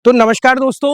तो नमस्कार दोस्तों,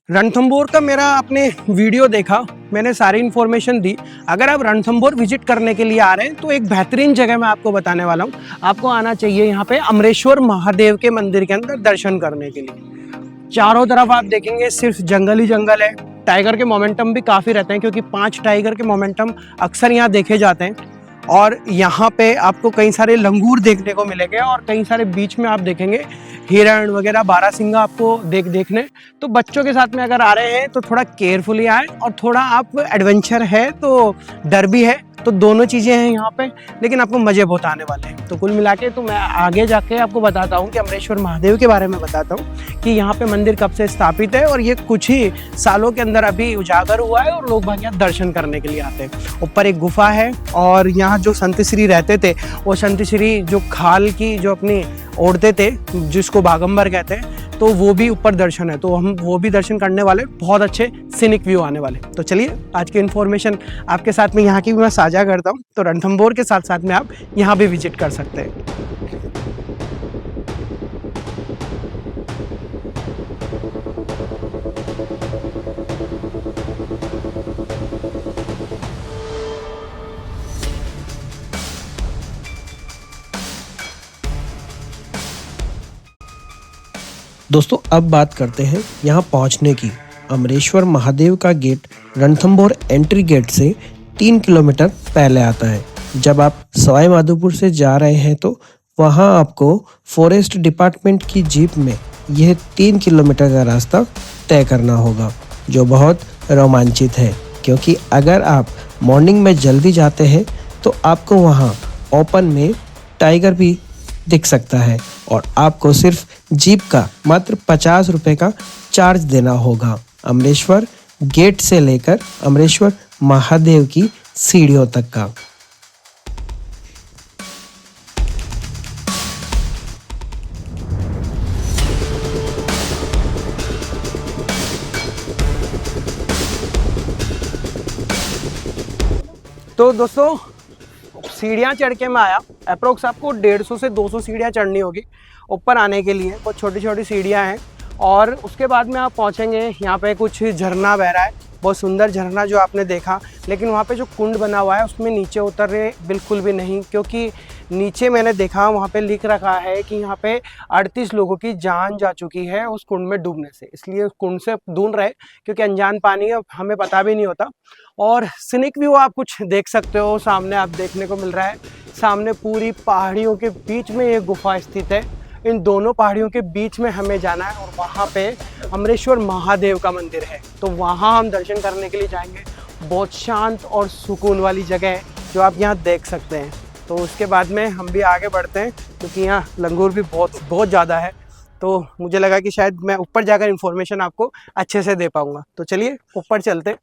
रणथंभौर का मेरा आपने वीडियो देखा, मैंने सारी इन्फॉर्मेशन दी। अगर आप रणथंभौर विजिट करने के लिए आ रहे हैं तो एक बेहतरीन जगह मैं आपको बताने वाला हूँ। आपको आना चाहिए यहाँ पे अमरेश्वर महादेव के मंदिर के अंदर दर्शन करने के लिए। चारों तरफ आप देखेंगे सिर्फ जंगल ही जंगल है। टाइगर के मोमेंटम भी काफ़ी रहते हैं क्योंकि 5 टाइगर के मोमेंटम अक्सर यहाँ देखे जाते हैं। और यहाँ पे आपको कई सारे लंगूर देखने को मिलेंगे और कई सारे बीच में आप देखेंगे हिरण वगैरह बारहसिंगा आपको देखने। तो बच्चों के साथ में अगर आ रहे हैं तो थोड़ा केयरफुली आए, और थोड़ा आप एडवेंचर है तो डर भी है, तो दोनों चीज़ें हैं यहाँ पे, लेकिन आपको मज़े बहुत आने वाले हैं। तो कुल मिला के तो मैं आगे जाके आपको बताता हूँ कि अमरेश्वर महादेव के बारे में बताता हूँ कि यहाँ पे मंदिर कब से स्थापित है, और ये कुछ ही सालों के अंदर अभी उजागर हुआ है और लोग भाग यहाँ दर्शन करने के लिए आते हैं। ऊपर एक गुफा है, और यहाँ जो संत श्री रहते थे वो संत श्री जो खाल की जो अपनी ओढ़ते थे जिसको बागंबर कहते हैं, तो वो भी ऊपर दर्शन है, तो हम वो भी दर्शन करने वाले। बहुत अच्छे सीनिक व्यू आने वाले। तो चलिए आज की इन्फॉर्मेशन आपके साथ में यहाँ की भी मैं साझा करता हूँ। तो रणथंभौर के साथ साथ में आप यहाँ भी विजिट कर सकते हैं। दोस्तों अब बात करते हैं यहाँ पहुँचने की। अमरेश्वर महादेव का गेट रणथंभौर एंट्री गेट से 3 किलोमीटर पहले आता है। जब आप सवाई माधोपुर से जा रहे हैं तो वहाँ आपको फॉरेस्ट डिपार्टमेंट की जीप में यह 3 किलोमीटर का रास्ता तय करना होगा, जो बहुत रोमांचित है, क्योंकि अगर आप मॉर्निंग में जल्दी जाते हैं तो आपको वहाँ ओपन में टाइगर भी दिख सकता है, और आपको सिर्फ जीप का मात्र 50 रुपये का चार्ज देना होगा अमरेश्वर गेट से लेकर अमरेश्वर महादेव की सीढ़ियों तक का। तो दोस्तों सीढ़ियाँ चढ़ के मैं आया, अप्रोक्स आपको 150 से 200 सीढ़ियाँ चढ़नी होगी ऊपर आने के लिए। बहुत छोटी छोटी सीढ़ियाँ हैं, और उसके बाद में आप पहुँचेंगे यहाँ पे कुछ झरना बह रहा है, बहुत सुंदर झरना जो आपने देखा। लेकिन वहाँ पे जो कुंड बना हुआ है उसमें नीचे उतरे बिल्कुल भी नहीं, क्योंकि नीचे मैंने देखा वहाँ पे लिख रखा है कि यहाँ पे 38 लोगों की जान जा चुकी है उस कुंड में डूबने से। इसलिए उस कुंड से दूर रहे, क्योंकि अनजान पानी है, हमें पता भी नहीं होता। और सीनिक व्यू आप कुछ देख सकते हो, सामने आप देखने को मिल रहा है। सामने पूरी पहाड़ियों के बीच में ये गुफा स्थित है। इन दोनों पहाड़ियों के बीच में हमें जाना है, और वहाँ पे अमरेश्वर महादेव का मंदिर है, तो वहाँ हम दर्शन करने के लिए जाएंगे। बहुत शांत और सुकून वाली जगह है जो आप यहाँ देख सकते हैं। तो उसके बाद में हम भी आगे बढ़ते हैं, क्योंकि यहाँ लंगूर भी बहुत ज़्यादा है, तो मुझे लगा कि शायद मैं ऊपर जाकर इन्फॉर्मेशन आपको अच्छे से दे पाऊँगा। तो चलिए ऊपर चलते,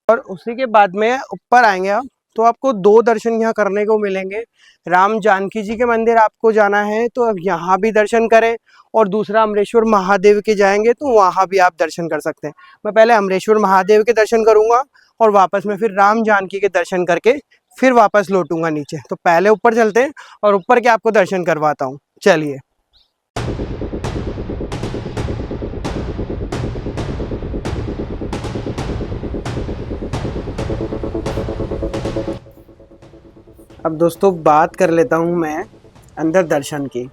और उसी के बाद में ऊपर आएंगे आप तो आपको 2 दर्शन यहाँ करने को मिलेंगे। राम जानकी जी के मंदिर आपको जाना है तो अब यहाँ भी दर्शन करें, और दूसरा अमरेश्वर महादेव के जाएंगे तो वहाँ भी आप दर्शन कर सकते हैं। मैं पहले अमरेश्वर महादेव के दर्शन करूँगा, और वापस में फिर राम जानकी के दर्शन करके फिर वापस लौटूंगा नीचे। तो पहले ऊपर चलते हैं और ऊपर के आपको दर्शन करवाता हूँ। चलिए। अब दोस्तों बात कर लेता हूँ मैं अंदर दर्शन की।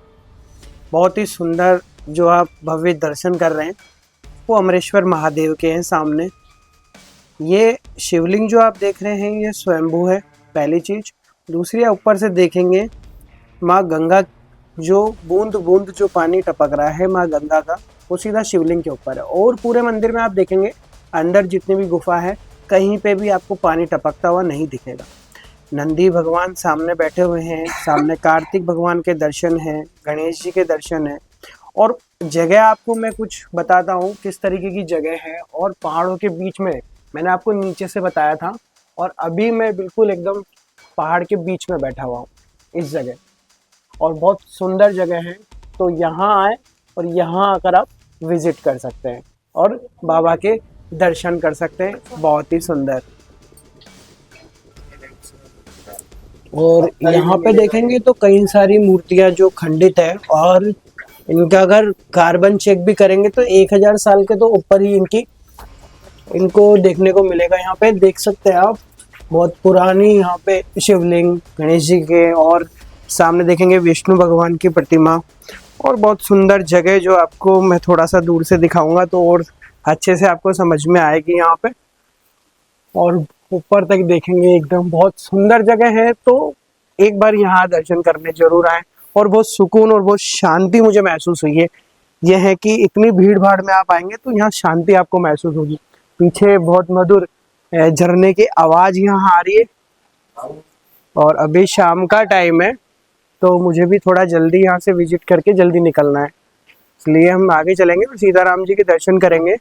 बहुत ही सुंदर जो आप भव्य दर्शन कर रहे हैं वो अमरेश्वर महादेव के हैं सामने। ये शिवलिंग जो आप देख रहे हैं ये स्वयंभू है, पहली चीज़। दूसरी आप ऊपर से देखेंगे माँ गंगा, जो बूंद बूंद जो पानी टपक रहा है माँ गंगा का, वो सीधा शिवलिंग के ऊपर है। और पूरे मंदिर में आप देखेंगे अंदर जितनी भी गुफा है कहीं पे भी आपको पानी टपकता हुआ नहीं दिखेगा। नंदी भगवान सामने बैठे हुए हैं, सामने कार्तिक भगवान के दर्शन हैं, गणेश जी के दर्शन हैं। और जगह आपको मैं कुछ बताता हूँ किस तरीके की जगह है। और पहाड़ों के बीच में, मैंने आपको नीचे से बताया था, और अभी मैं बिल्कुल एकदम पहाड़ के बीच में बैठा हुआ हूँ इस जगह, और बहुत सुंदर जगह है। तो यहाँ आए और यहाँ आकर आप विजिट कर सकते हैं और बाबा के दर्शन कर सकते हैं। बहुत ही सुंदर। और यहाँ पे देखेंगे तो कई सारी मूर्तियाँ जो खंडित है, और इनका अगर कार्बन चेक भी करेंगे तो 1000 साल के तो ऊपर ही इनको देखने को मिलेगा। यहाँ पे देख सकते हैं आप, बहुत पुरानी यहाँ पे शिवलिंग गणेश जी के, और सामने देखेंगे विष्णु भगवान की प्रतिमा, और बहुत सुंदर जगह जो आपको मैं थोड़ा सा दूर से दिखाऊंगा तो और अच्छे से आपको समझ में आएगी यहाँ पे। और ऊपर तक देखेंगे, एकदम बहुत सुंदर जगह है। तो एक बार यहाँ दर्शन करने जरूर आए, और बहुत सुकून और बहुत शांति मुझे महसूस हुई है। यह है कि इतनी भीड़ भाड़ में आप आएंगे तो यहाँ शांति आपको महसूस होगी। पीछे बहुत मधुर झरने की आवाज यहाँ आ रही है, और अभी शाम का टाइम है तो मुझे भी थोड़ा जल्दी यहाँ से विजिट करके जल्दी निकलना है, इसलिए हम आगे चलेंगे और सीताराम जी के दर्शन करेंगे।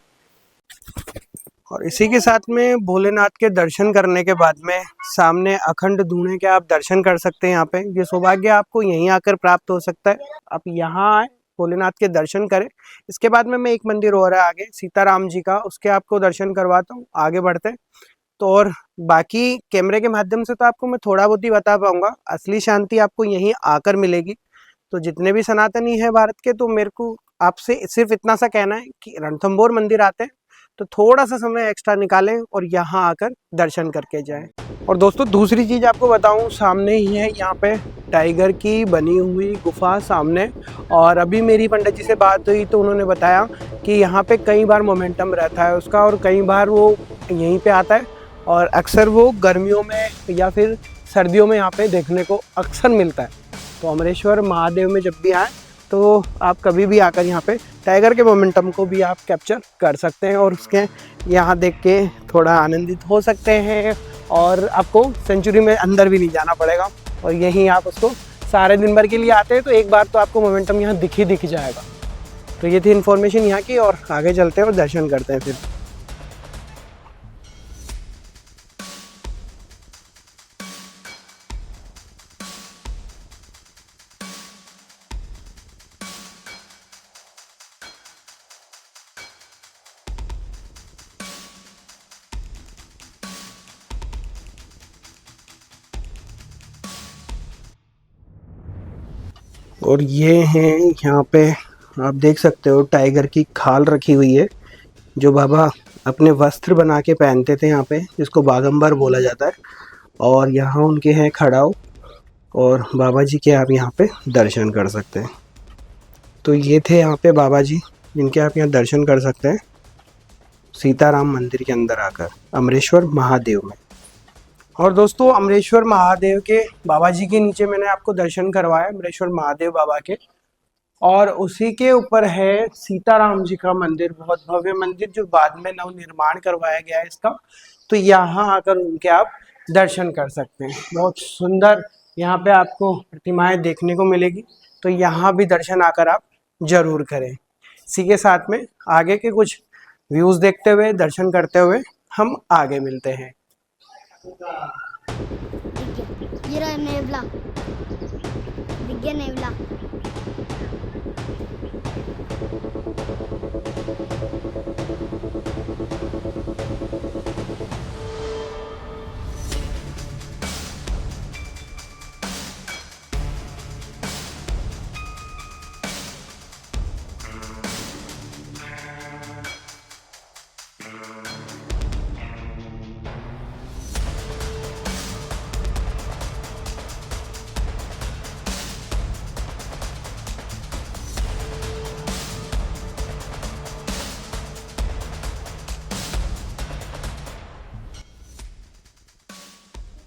और इसी के साथ में भोलेनाथ के दर्शन करने के बाद में सामने अखंड धूने के आप दर्शन कर सकते हैं। यहाँ पे ये सौभाग्य आपको यहीं आकर प्राप्त हो सकता है। आप यहाँ आए, भोलेनाथ के दर्शन करें। इसके बाद में मैं एक मंदिर और है आगे सीताराम जी का, उसके आपको दर्शन करवाता हूँ। आगे बढ़ते हैं तो, और बाकी कैमरे के माध्यम से तो आपको मैं थोड़ा बहुत ही बता पाऊंगा, असली शांति आपको यहीं आकर मिलेगी। तो जितने भी सनातनी है भारत के, तो मेरे को आपसे सिर्फ इतना सा कहना है कि रणथंभौर मंदिर आते हैं तो थोड़ा सा समय एक्स्ट्रा निकालें और यहाँ आकर दर्शन करके जाएं। और दोस्तों दूसरी चीज़ आपको बताऊं, सामने ही है यहाँ पे टाइगर की बनी हुई गुफा सामने। और अभी मेरी पंडित जी से बात हुई तो उन्होंने बताया कि यहाँ पे कई बार मोमेंटम रहता है उसका, और कई बार वो यहीं पे आता है, और अक्सर वो गर्मियों में या फिर सर्दियों में यहाँ पे देखने को अक्सर मिलता है। तो अमरेश्वर महादेव में जब भी आए तो आप कभी भी आकर यहाँ पे टाइगर के मोमेंटम को भी आप कैप्चर कर सकते हैं, और उसके यहाँ देख के थोड़ा आनंदित हो सकते हैं। और आपको सेंचुरी में अंदर भी नहीं जाना पड़ेगा, और यहीं आप उसको सारे दिन भर के लिए आते हैं तो एक बार तो आपको मोमेंटम यहाँ दिख जाएगा। तो ये थी इन्फॉर्मेशन यहाँ की, और आगे चलते हैं और दर्शन करते हैं फिर। और ये हैं यहाँ पे आप देख सकते हो टाइगर की खाल रखी हुई है, जो बाबा अपने वस्त्र बना के पहनते थे यहाँ पे, जिसको बागंबर बोला जाता है। और यहाँ उनके हैं खड़ाऊ, और बाबा जी के आप यहाँ पे दर्शन कर सकते हैं। तो ये थे यहाँ पे बाबा जी जिनके आप यहाँ दर्शन कर सकते हैं सीताराम मंदिर के अंदर आकर अमरेश्वर महादेव में। और दोस्तों अमरेश्वर महादेव के बाबा जी के नीचे मैंने आपको दर्शन करवाया अमरेश्वर महादेव बाबा के, और उसी के ऊपर है सीताराम जी का मंदिर, बहुत भव्य मंदिर जो बाद में नव निर्माण करवाया गया है इसका। तो यहाँ आकर उनके आप दर्शन कर सकते हैं। बहुत सुंदर यहाँ पे आपको प्रतिमाएं देखने को मिलेगी, तो यहाँ भी दर्शन आकर आप जरूर करें। इसी के साथ में आगे के कुछ व्यूज देखते हुए, दर्शन करते हुए हम आगे मिलते हैं। ये रहा नेवला, दिख गया नेवला।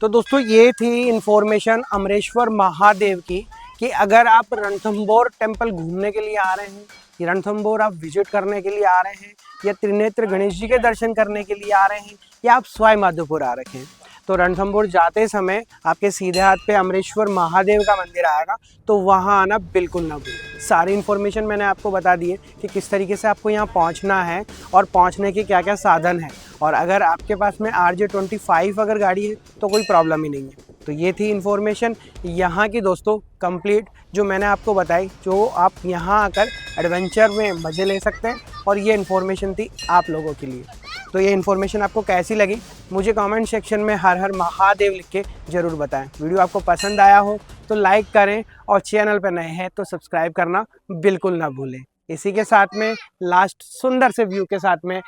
तो दोस्तों ये थी इन्फॉर्मेशन अमरेश्वर महादेव की, कि अगर आप रणथंभौर टेम्पल घूमने के लिए आ रहे हैं, या रणथंभौर आप विजिट करने के लिए आ रहे हैं, या त्रिनेत्र गणेश जी के दर्शन करने के लिए आ रहे हैं, या आप सवाई माधोपुर आ रखे हैं, तो रणथंभौर जाते समय आपके सीधे हाथ पे अमरेश्वर महादेव का मंदिर आएगा, तो वहाँ आना बिल्कुल ना भूलें। सारी इन्फॉर्मेशन मैंने आपको बता दी है कि किस तरीके से आपको यहाँ पहुँचना है और पहुँचने के क्या क्या साधन है। और अगर आपके पास में RJ25 अगर गाड़ी है तो कोई प्रॉब्लम ही नहीं है। तो ये थी इन्फॉर्मेशन यहाँ की दोस्तों कंप्लीट, जो मैंने आपको बताई, जो आप यहाँ आकर एडवेंचर में मज़े ले सकते हैं, और ये इन्फॉर्मेशन थी आप लोगों के लिए। तो ये इन्फॉर्मेशन आपको कैसी लगी मुझे कमेंट सेक्शन में हर हर महादेव लिख के ज़रूर बताएं। वीडियो आपको पसंद आया हो तो लाइक करें और चैनल पर नए हैं तो सब्सक्राइब करना बिल्कुल ना भूलें। इसी के साथ में लास्ट सुंदर से व्यू के साथ में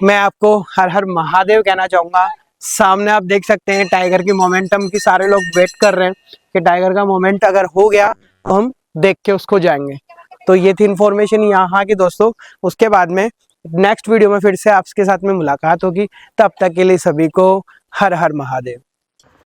मैं आपको हर हर महादेव कहना चाहूँगा। सामने आप देख सकते हैं टाइगर की मोमेंटम की सारे लोग वेट कर रहे हैं कि टाइगर का मोमेंट अगर हो गया तो हम देख के उसको जाएंगे। तो ये थी इन्फॉर्मेशन यहाँ की दोस्तों। उसके बाद में नेक्स्ट वीडियो में फिर से आपके साथ में मुलाकात होगी। तब तक के लिए सभी को हर हर महादेव।